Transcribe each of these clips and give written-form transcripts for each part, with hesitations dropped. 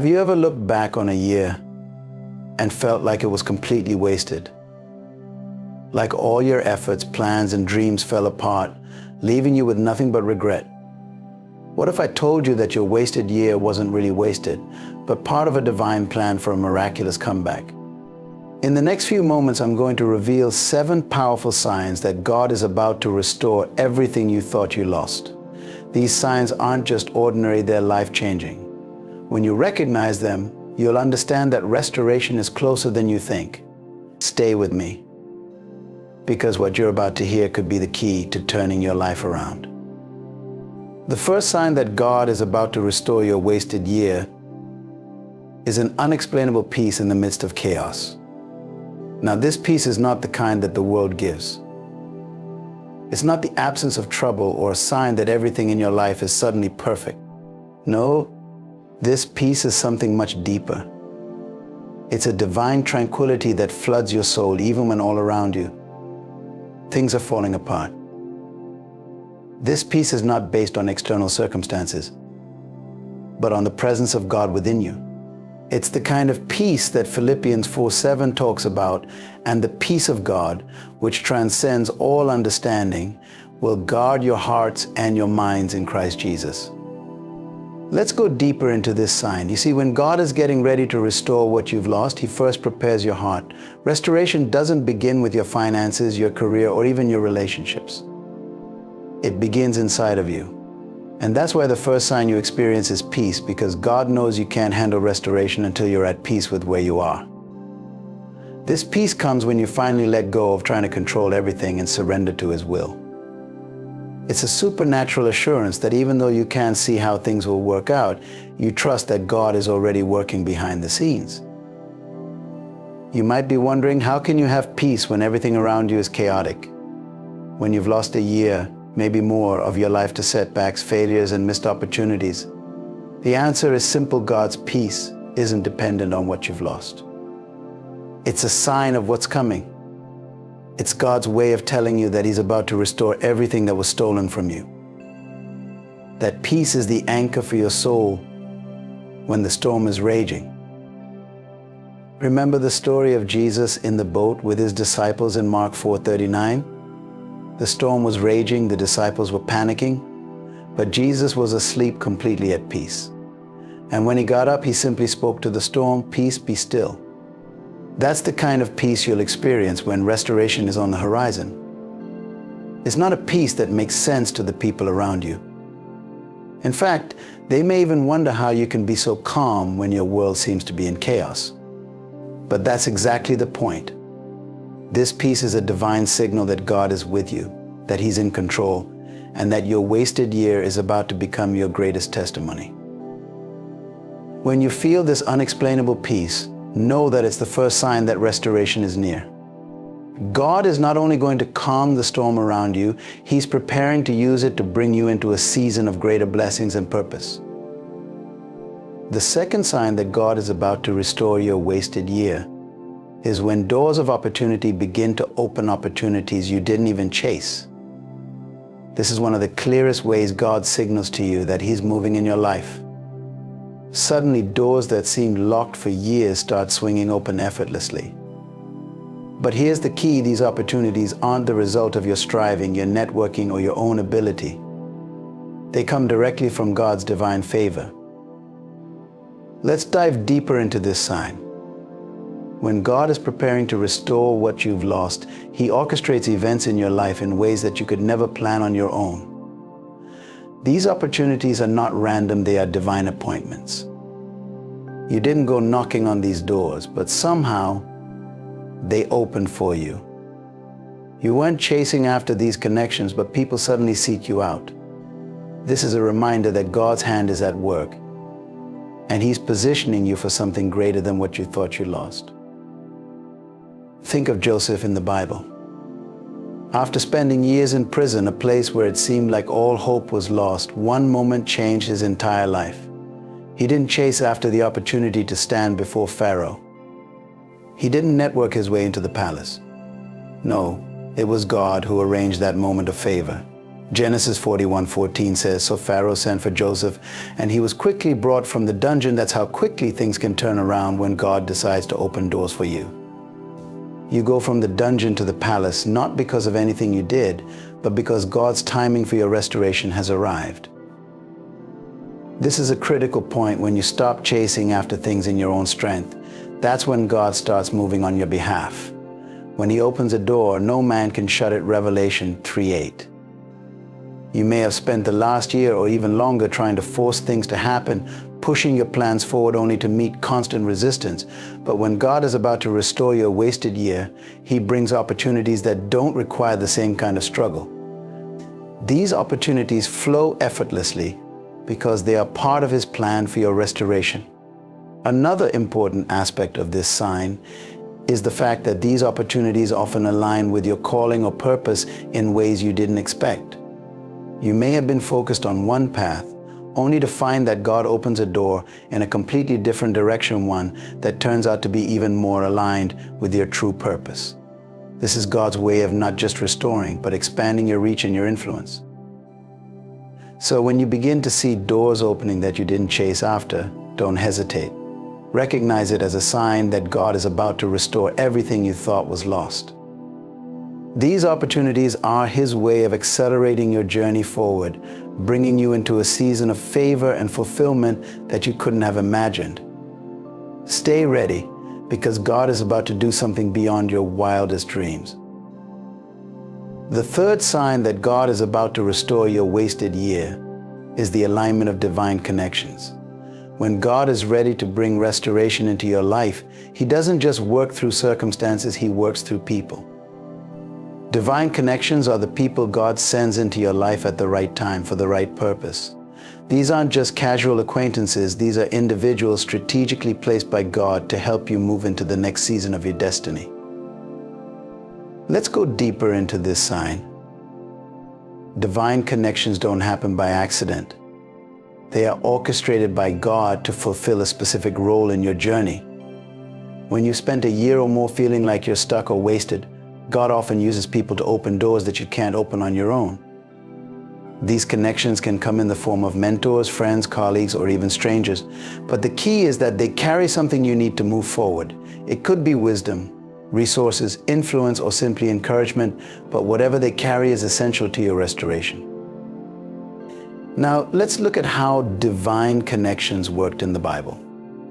Have you ever looked back on a year and felt like it was completely wasted? Like all your efforts, plans, and dreams fell apart, leaving you with nothing but regret? What if I told you that your wasted year wasn't really wasted, but part of a divine plan for a miraculous comeback? In the next few moments, I'm going to reveal 7 powerful signs that God is about to restore everything you thought you lost. These signs aren't just ordinary, they're life-changing. When you recognize them, you'll understand that restoration is closer than you think. Stay with me, because what you're about to hear could be the key to turning your life around. The first sign that God is about to restore your wasted year is an unexplainable peace in the midst of chaos. Now, this peace is not the kind that the world gives. It's not the absence of trouble or a sign that everything in your life is suddenly perfect. No, this peace is something much deeper. It's a divine tranquility that floods your soul even when all around you things are falling apart. This peace is not based on external circumstances, but on the presence of God within you. It's the kind of peace that Philippians 4:7 talks about, and the peace of God, which transcends all understanding, will guard your hearts and your minds in Christ Jesus. Let's go deeper into this sign. You see, when God is getting ready to restore what you've lost, He first prepares your heart. Restoration doesn't begin with your finances, your career, or even your relationships. It begins inside of you. And that's why the first sign you experience is peace, because God knows you can't handle restoration until you're at peace with where you are. This peace comes when you finally let go of trying to control everything and surrender to His will. It's a supernatural assurance that even though you can't see how things will work out, you trust that God is already working behind the scenes. You might be wondering, how can you have peace when everything around you is chaotic? When you've lost a year, maybe more, of your life to setbacks, failures, and missed opportunities? The answer is simple. God's peace isn't dependent on what you've lost. It's a sign of what's coming. It's God's way of telling you that He's about to restore everything that was stolen from you. That peace is the anchor for your soul when the storm is raging. Remember the story of Jesus in the boat with His disciples in Mark 4:39? The storm was raging, the disciples were panicking, but Jesus was asleep, completely at peace. And when He got up, He simply spoke to the storm, "Peace, be still." That's the kind of peace you'll experience when restoration is on the horizon. It's not a peace that makes sense to the people around you. In fact, they may even wonder how you can be so calm when your world seems to be in chaos. But that's exactly the point. This peace is a divine signal that God is with you, that He's in control, and that your wasted year is about to become your greatest testimony. When you feel this unexplainable peace, know that it's the first sign that restoration is near. God is not only going to calm the storm around you, He's preparing to use it to bring you into a season of greater blessings and purpose. The second sign that God is about to restore your wasted year is when doors of opportunity begin to open, opportunities you didn't even chase. This is one of the clearest ways God signals to you that He's moving in your life. Suddenly, doors that seemed locked for years start swinging open effortlessly. But here's the key: these opportunities aren't the result of your striving, your networking, or your own ability. They come directly from God's divine favor. Let's dive deeper into this sign. When God is preparing to restore what you've lost, He orchestrates events in your life in ways that you could never plan on your own. These opportunities are not random, they are divine appointments. You didn't go knocking on these doors, but somehow they opened for you. You weren't chasing after these connections, but people suddenly seek you out. This is a reminder that God's hand is at work, and He's positioning you for something greater than what you thought you lost. Think of Joseph in the Bible. After spending years in prison, a place where it seemed like all hope was lost, one moment changed his entire life. He didn't chase after the opportunity to stand before Pharaoh. He didn't network his way into the palace. No, it was God who arranged that moment of favor. Genesis 41:14 says, "So Pharaoh sent for Joseph, and he was quickly brought from the dungeon." That's how quickly things can turn around when God decides to open doors for you. You go from the dungeon to the palace, not because of anything you did, but because God's timing for your restoration has arrived. This is a critical point when you stop chasing after things in your own strength. That's when God starts moving on your behalf. When He opens a door, no man can shut it, Revelation 3:8. You may have spent the last year or even longer trying to force things to happen, pushing your plans forward only to meet constant resistance. But when God is about to restore your wasted year, He brings opportunities that don't require the same kind of struggle. These opportunities flow effortlessly because they are part of His plan for your restoration. Another important aspect of this sign is the fact that these opportunities often align with your calling or purpose in ways you didn't expect. You may have been focused on one path, only to find that God opens a door in a completely different direction, one that turns out to be even more aligned with your true purpose. This is God's way of not just restoring, but expanding your reach and your influence. So when you begin to see doors opening that you didn't chase after, don't hesitate. Recognize it as a sign that God is about to restore everything you thought was lost. These opportunities are His way of accelerating your journey forward, bringing you into a season of favor and fulfillment that you couldn't have imagined. Stay ready, because God is about to do something beyond your wildest dreams. The third sign that God is about to restore your wasted year is the alignment of divine connections. When God is ready to bring restoration into your life, He doesn't just work through circumstances, He works through people. Divine connections are the people God sends into your life at the right time for the right purpose. These aren't just casual acquaintances, these are individuals strategically placed by God to help you move into the next season of your destiny. Let's go deeper into this sign. Divine connections don't happen by accident. They are orchestrated by God to fulfill a specific role in your journey. When you spent a year or more feeling like you're stuck or wasted, God often uses people to open doors that you can't open on your own. These connections can come in the form of mentors, friends, colleagues, or even strangers. But the key is that they carry something you need to move forward. It could be wisdom, resources, influence, or simply encouragement, but whatever they carry is essential to your restoration. Now, let's look at how divine connections worked in the Bible.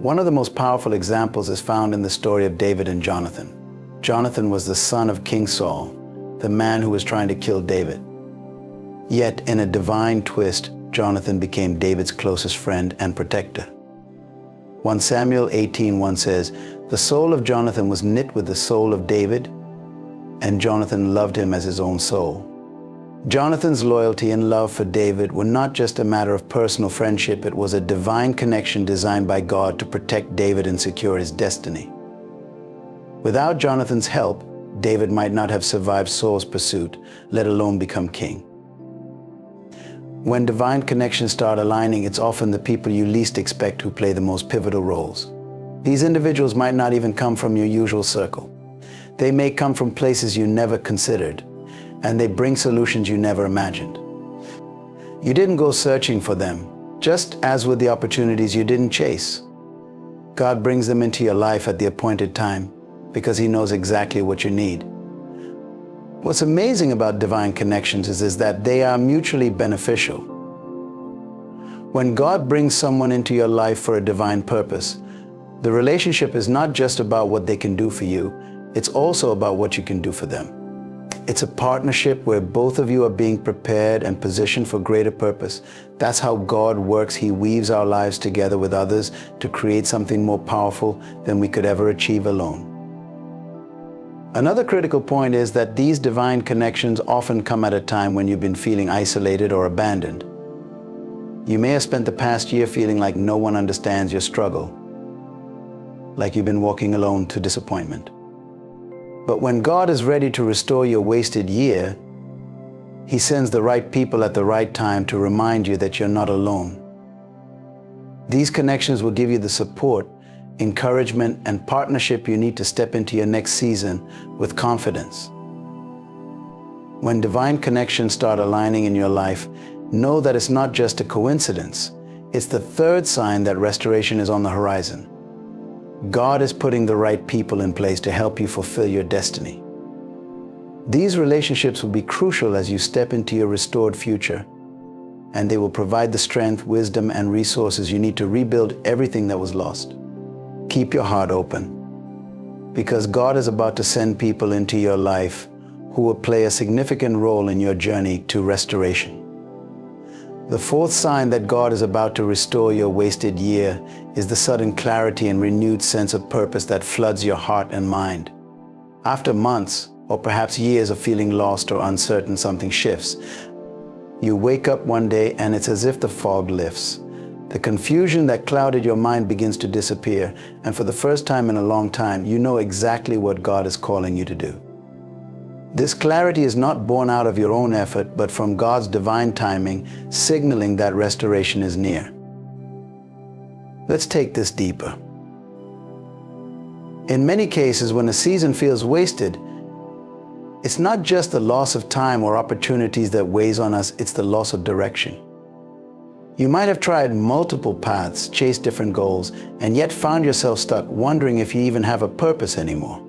One of the most powerful examples is found in the story of David and Jonathan. Jonathan was the son of King Saul, the man who was trying to kill David. Yet, in a divine twist, Jonathan became David's closest friend and protector. 1 Samuel 18:1 says, "The soul of Jonathan was knit with the soul of David, and Jonathan loved him as his own soul." Jonathan's loyalty and love for David were not just a matter of personal friendship, it was a divine connection designed by God to protect David and secure his destiny. Without Jonathan's help, David might not have survived Saul's pursuit, let alone become king. When divine connections start aligning, it's often the people you least expect who play the most pivotal roles. These individuals might not even come from your usual circle. They may come from places you never considered, and they bring solutions you never imagined. You didn't go searching for them, just as with the opportunities you didn't chase. God brings them into your life at the appointed time because He knows exactly what you need. What's amazing about divine connections is that they are mutually beneficial. When God brings someone into your life for a divine purpose, the relationship is not just about what they can do for you, it's also about what you can do for them. It's a partnership where both of you are being prepared and positioned for greater purpose. That's how God works. He weaves our lives together with others to create something more powerful than we could ever achieve alone. Another critical point is that these divine connections often come at a time when you've been feeling isolated or abandoned. You may have spent the past year feeling like no one understands your struggle, like you've been walking alone to disappointment. But when God is ready to restore your wasted year, He sends the right people at the right time to remind you that you're not alone. These connections will give you the support, encouragement, and partnership you need to step into your next season with confidence. When divine connections start aligning in your life, know that it's not just a coincidence. It's the third sign that restoration is on the horizon. God is putting the right people in place to help you fulfill your destiny. These relationships will be crucial as you step into your restored future, and they will provide the strength, wisdom, and resources you need to rebuild everything that was lost. Keep your heart open, because God is about to send people into your life who will play a significant role in your journey to restoration. The fourth sign that God is about to restore your wasted year is the sudden clarity and renewed sense of purpose that floods your heart and mind. After months, or perhaps years of feeling lost or uncertain, something shifts. You wake up one day and it's as if the fog lifts. The confusion that clouded your mind begins to disappear, and for the first time in a long time, you know exactly what God is calling you to do. This clarity is not born out of your own effort, but from God's divine timing, signaling that restoration is near. Let's take this deeper. In many cases, when a season feels wasted, it's not just the loss of time or opportunities that weighs on us, it's the loss of direction. You might have tried multiple paths, chased different goals, and yet found yourself stuck wondering if you even have a purpose anymore.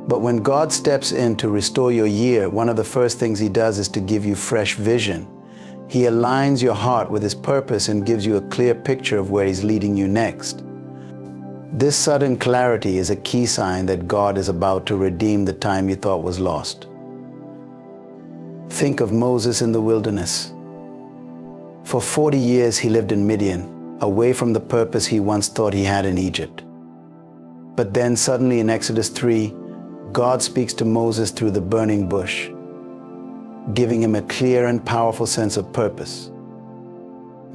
But when God steps in to restore your year, one of the first things He does is to give you fresh vision. He aligns your heart with His purpose and gives you a clear picture of where He's leading you next. This sudden clarity is a key sign that God is about to redeem the time you thought was lost. Think of Moses in the wilderness. For 40 years he lived in Midian, away from the purpose he once thought he had in Egypt. But then suddenly in Exodus 3, God speaks to Moses through the burning bush, giving him a clear and powerful sense of purpose.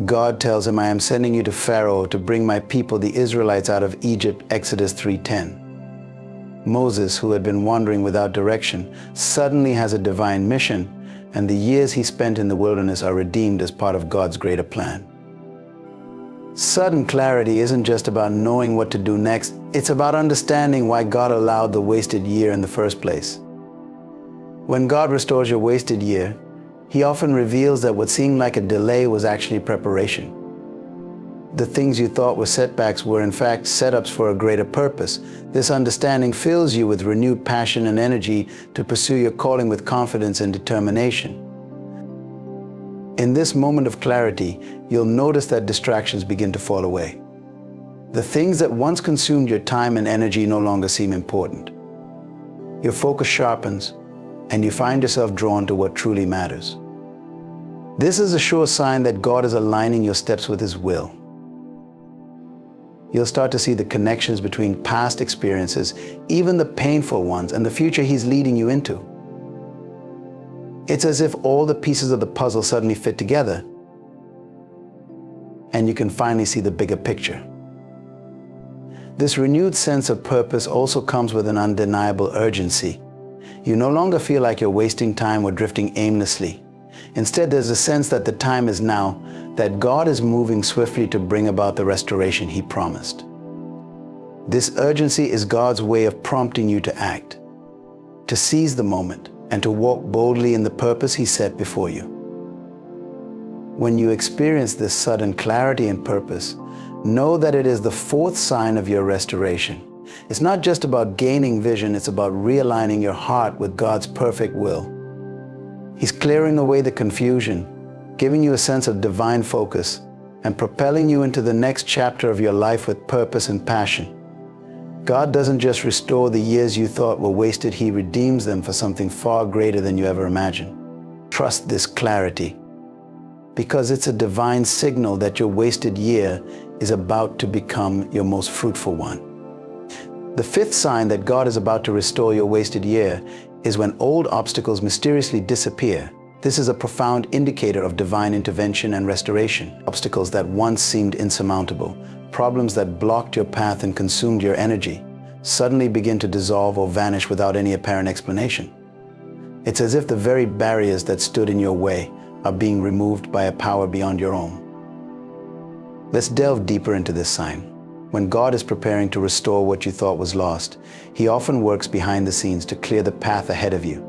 God tells him, "I am sending you to Pharaoh to bring my people, the Israelites, out of Egypt," Exodus 3:10. Moses, who had been wandering without direction, suddenly has a divine mission, and the years he spent in the wilderness are redeemed as part of God's greater plan. Sudden clarity isn't just about knowing what to do next, it's about understanding why God allowed the wasted year in the first place. When God restores your wasted year, He often reveals that what seemed like a delay was actually preparation. The things you thought were setbacks were in fact setups for a greater purpose. This understanding fills you with renewed passion and energy to pursue your calling with confidence and determination. In this moment of clarity, you'll notice that distractions begin to fall away. The things that once consumed your time and energy no longer seem important. Your focus sharpens, and you find yourself drawn to what truly matters. This is a sure sign that God is aligning your steps with His will. You'll start to see the connections between past experiences, even the painful ones, and the future He's leading you into. It's as if all the pieces of the puzzle suddenly fit together, and you can finally see the bigger picture. This renewed sense of purpose also comes with an undeniable urgency. You no longer feel like you're wasting time or drifting aimlessly. Instead, there's a sense that the time is now, that God is moving swiftly to bring about the restoration He promised. This urgency is God's way of prompting you to act, to seize the moment, and to walk boldly in the purpose He set before you. When you experience this sudden clarity and purpose, know that it is the fourth sign of your restoration. It's not just about gaining vision, it's about realigning your heart with God's perfect will. He's clearing away the confusion, giving you a sense of divine focus, and propelling you into the next chapter of your life with purpose and passion. God doesn't just restore the years you thought were wasted, He redeems them for something far greater than you ever imagined. Trust this clarity, because it's a divine signal that your wasted year is about to become your most fruitful one. The fifth sign that God is about to restore your wasted year is when old obstacles mysteriously disappear. This is a profound indicator of divine intervention and restoration. Obstacles that once seemed insurmountable, problems that blocked your path and consumed your energy, suddenly begin to dissolve or vanish without any apparent explanation. It's as if the very barriers that stood in your way are being removed by a power beyond your own. Let's delve deeper into this sign. When God is preparing to restore what you thought was lost, He often works behind the scenes to clear the path ahead of you.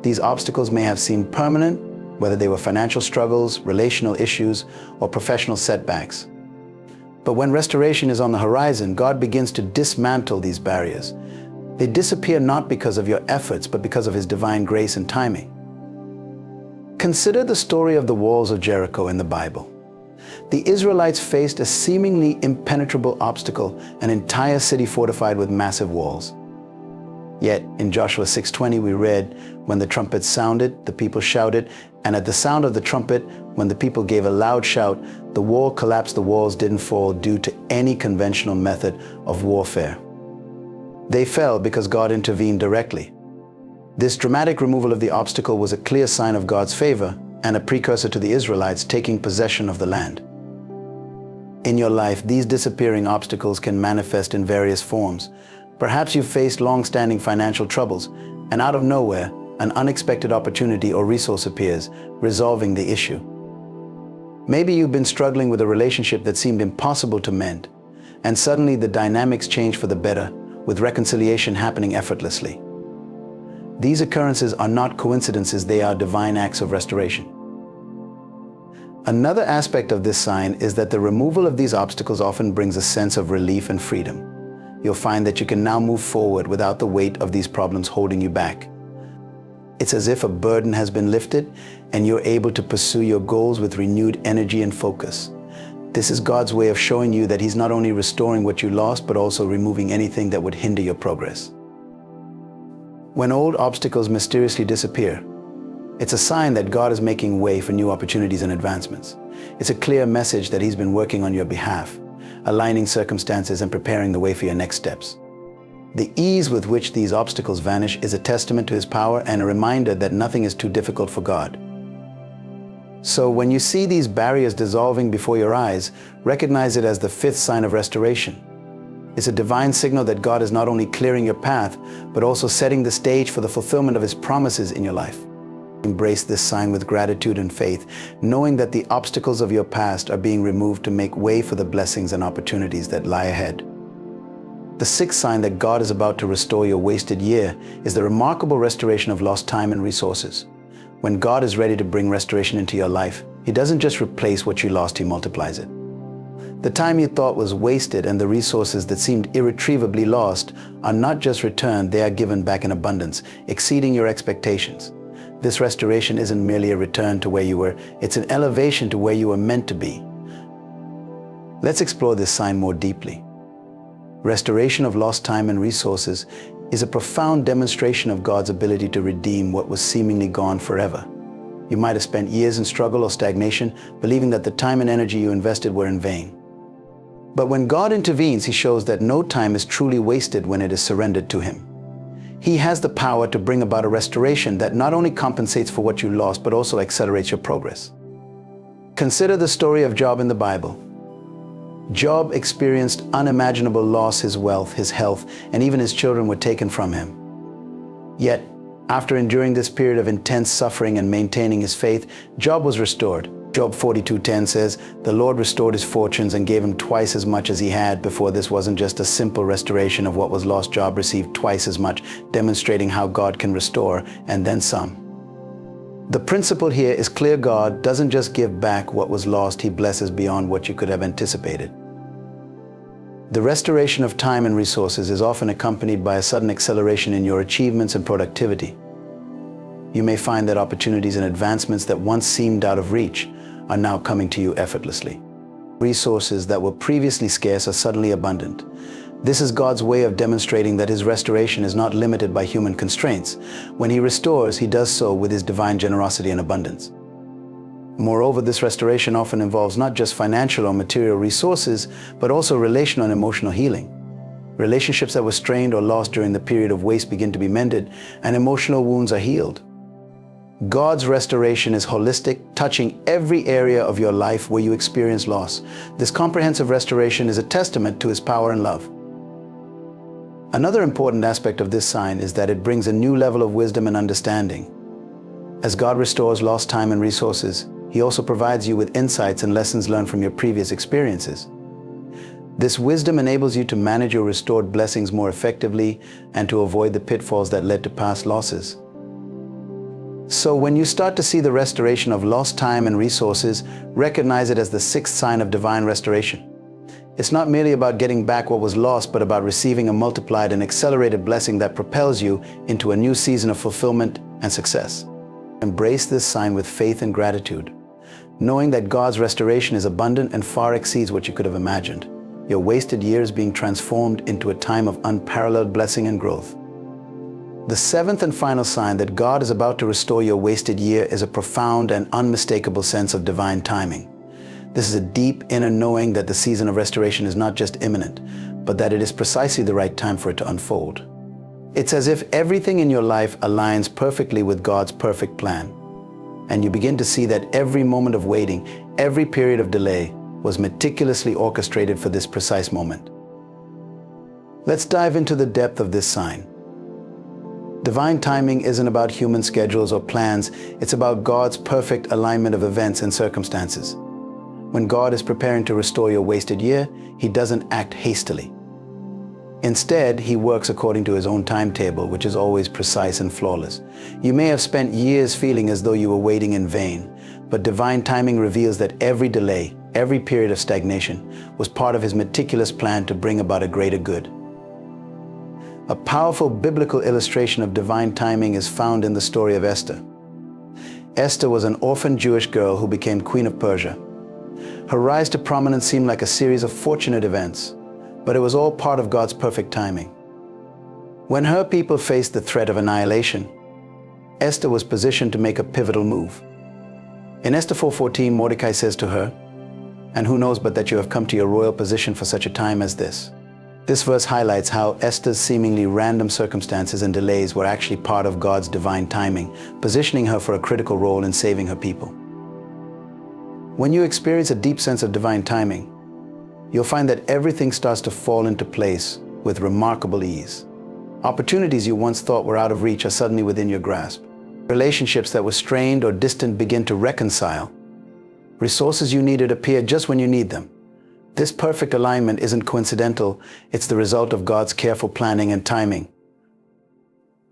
These obstacles may have seemed permanent, whether they were financial struggles, relational issues, or professional setbacks. But when restoration is on the horizon, God begins to dismantle these barriers. They disappear not because of your efforts, but because of His divine grace and timing. Consider the story of the walls of Jericho in the Bible. The Israelites faced a seemingly impenetrable obstacle, an entire city fortified with massive walls. Yet in Joshua 6:20 we read, when the trumpet sounded, the people shouted, and at the sound of the trumpet, when the people gave a loud shout, the wall collapsed, the walls didn't fall due to any conventional method of warfare. They fell because God intervened directly. This dramatic removal of the obstacle was a clear sign of God's favor and a precursor to the Israelites taking possession of the land. In your life, these disappearing obstacles can manifest in various forms. Perhaps you've faced long-standing financial troubles, and out of nowhere, an unexpected opportunity or resource appears, resolving the issue. Maybe you've been struggling with a relationship that seemed impossible to mend, and suddenly the dynamics change for the better, with reconciliation happening effortlessly. These occurrences are not coincidences, they are divine acts of restoration. Another aspect of this sign is that the removal of these obstacles often brings a sense of relief and freedom. You'll find that you can now move forward without the weight of these problems holding you back. It's as if a burden has been lifted and you're able to pursue your goals with renewed energy and focus. This is God's way of showing you that He's not only restoring what you lost, but also removing anything that would hinder your progress. When old obstacles mysteriously disappear, it's a sign that God is making way for new opportunities and advancements. It's a clear message that He's been working on your behalf, aligning circumstances and preparing the way for your next steps. The ease with which these obstacles vanish is a testament to His power and a reminder that nothing is too difficult for God. So when you see these barriers dissolving before your eyes, recognize it as the fifth sign of restoration. It's a divine signal that God is not only clearing your path, but also setting the stage for the fulfillment of His promises in your life. Embrace this sign with gratitude and faith, knowing that the obstacles of your past are being removed to make way for the blessings and opportunities that lie ahead. The sixth sign that God is about to restore your wasted year is the remarkable restoration of lost time and resources. When God is ready to bring restoration into your life, He doesn't just replace what you lost, He multiplies it. The time you thought was wasted and the resources that seemed irretrievably lost are not just returned, they are given back in abundance, exceeding your expectations. This restoration isn't merely a return to where you were, it's an elevation to where you were meant to be. Let's explore this sign more deeply. Restoration of lost time and resources is a profound demonstration of God's ability to redeem what was seemingly gone forever. You might have spent years in struggle or stagnation, believing that the time and energy you invested were in vain. But when God intervenes, He shows that no time is truly wasted when it is surrendered to Him. He has the power to bring about a restoration that not only compensates for what you lost, but also accelerates your progress. Consider the story of Job in the Bible. Job experienced unimaginable loss. His wealth, his health, and even his children were taken from him. Yet, after enduring this period of intense suffering and maintaining his faith, Job was restored. Job 42:10 says, "The Lord restored his fortunes and gave him twice as much as he had before." This wasn't just a simple restoration of what was lost. Job received twice as much, demonstrating how God can restore and then some. The principle here is clear. God doesn't just give back what was lost, He blesses beyond what you could have anticipated. The restoration of time and resources is often accompanied by a sudden acceleration in your achievements and productivity. You may find that opportunities and advancements that once seemed out of reach are now coming to you effortlessly. Resources that were previously scarce are suddenly abundant. This is God's way of demonstrating that His restoration is not limited by human constraints. When He restores, He does so with His divine generosity and abundance. Moreover, this restoration often involves not just financial or material resources, but also relational and emotional healing. Relationships that were strained or lost during the period of waste begin to be mended, and emotional wounds are healed. God's restoration is holistic, touching every area of your life where you experience loss. This comprehensive restoration is a testament to His power and love. Another important aspect of this sign is that it brings a new level of wisdom and understanding. As God restores lost time and resources, He also provides you with insights and lessons learned from your previous experiences. This wisdom enables you to manage your restored blessings more effectively and to avoid the pitfalls that led to past losses. So when you start to see the restoration of lost time and resources, recognize it as the sixth sign of divine restoration. It's not merely about getting back what was lost, but about receiving a multiplied and accelerated blessing that propels you into a new season of fulfillment and success. Embrace this sign with faith and gratitude, knowing that God's restoration is abundant and far exceeds what you could have imagined. Your wasted years being transformed into a time of unparalleled blessing and growth. The seventh and final sign that God is about to restore your wasted year is a profound and unmistakable sense of divine timing. This is a deep inner knowing that the season of restoration is not just imminent, but that it is precisely the right time for it to unfold. It's as if everything in your life aligns perfectly with God's perfect plan, and you begin to see that every moment of waiting, every period of delay, was meticulously orchestrated for this precise moment. Let's dive into the depth of this sign. Divine timing isn't about human schedules or plans, it's about God's perfect alignment of events and circumstances. When God is preparing to restore your wasted year, He doesn't act hastily. Instead, He works according to His own timetable, which is always precise and flawless. You may have spent years feeling as though you were waiting in vain, but divine timing reveals that every delay, every period of stagnation, was part of His meticulous plan to bring about a greater good. A powerful biblical illustration of divine timing is found in the story of Esther. Esther was an orphan Jewish girl who became Queen of Persia. Her rise to prominence seemed like a series of fortunate events, but it was all part of God's perfect timing. When her people faced the threat of annihilation, Esther was positioned to make a pivotal move. In Esther 4:14, Mordecai says to her, "And who knows but that you have come to your royal position for such a time as this?" This verse highlights how Esther's seemingly random circumstances and delays were actually part of God's divine timing, positioning her for a critical role in saving her people. When you experience a deep sense of divine timing, you'll find that everything starts to fall into place with remarkable ease. Opportunities you once thought were out of reach are suddenly within your grasp. Relationships that were strained or distant begin to reconcile. Resources you needed appear just when you need them. This perfect alignment isn't coincidental, it's the result of God's careful planning and timing.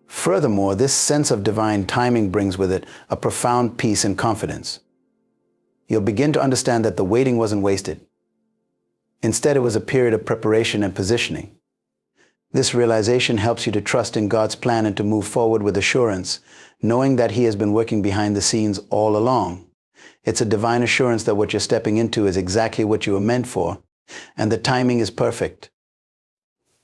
Furthermore, this sense of divine timing brings with it a profound peace and confidence. You'll begin to understand that the waiting wasn't wasted. Instead, it was a period of preparation and positioning. This realization helps you to trust in God's plan and to move forward with assurance, knowing that He has been working behind the scenes all along. It's a divine assurance that what you're stepping into is exactly what you were meant for, and the timing is perfect.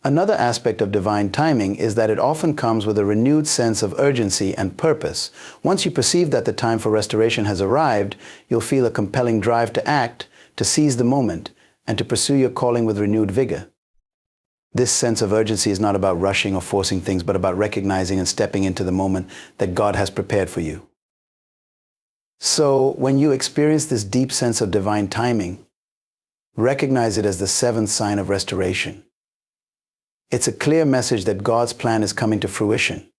Another aspect of divine timing is that it often comes with a renewed sense of urgency and purpose. Once you perceive that the time for restoration has arrived, you'll feel a compelling drive to act, to seize the moment, and to pursue your calling with renewed vigor. This sense of urgency is not about rushing or forcing things, but about recognizing and stepping into the moment that God has prepared for you. So, when you experience this deep sense of divine timing, recognize it as the seventh sign of restoration. It's a clear message that God's plan is coming to fruition,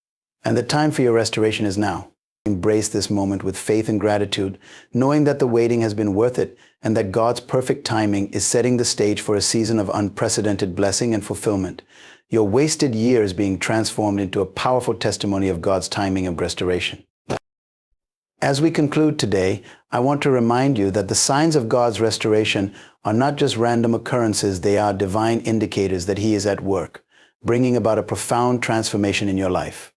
and the time for your restoration is now. Embrace this moment with faith and gratitude, knowing that the waiting has been worth it and that God's perfect timing is setting the stage for a season of unprecedented blessing and fulfillment. Your wasted years being transformed into a powerful testimony of God's timing of restoration. As we conclude today, I want to remind you that the signs of God's restoration are not just random occurrences, they are divine indicators that He is at work, bringing about a profound transformation in your life.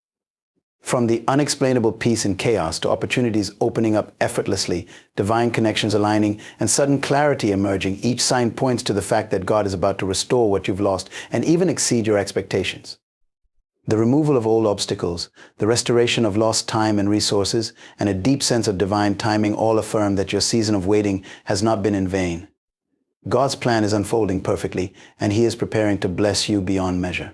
From the unexplainable peace in chaos to opportunities opening up effortlessly, divine connections aligning, and sudden clarity emerging, each sign points to the fact that God is about to restore what you've lost and even exceed your expectations. The removal of old obstacles, the restoration of lost time and resources, and a deep sense of divine timing all affirm that your season of waiting has not been in vain. God's plan is unfolding perfectly, and He is preparing to bless you beyond measure.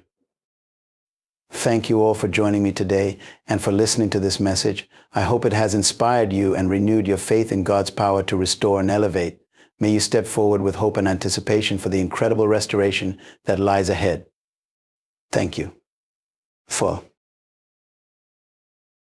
Thank you all for joining me today and for listening to this message. I hope it has inspired you and renewed your faith in God's power to restore and elevate. May you step forward with hope and anticipation for the incredible restoration that lies ahead. Thank you for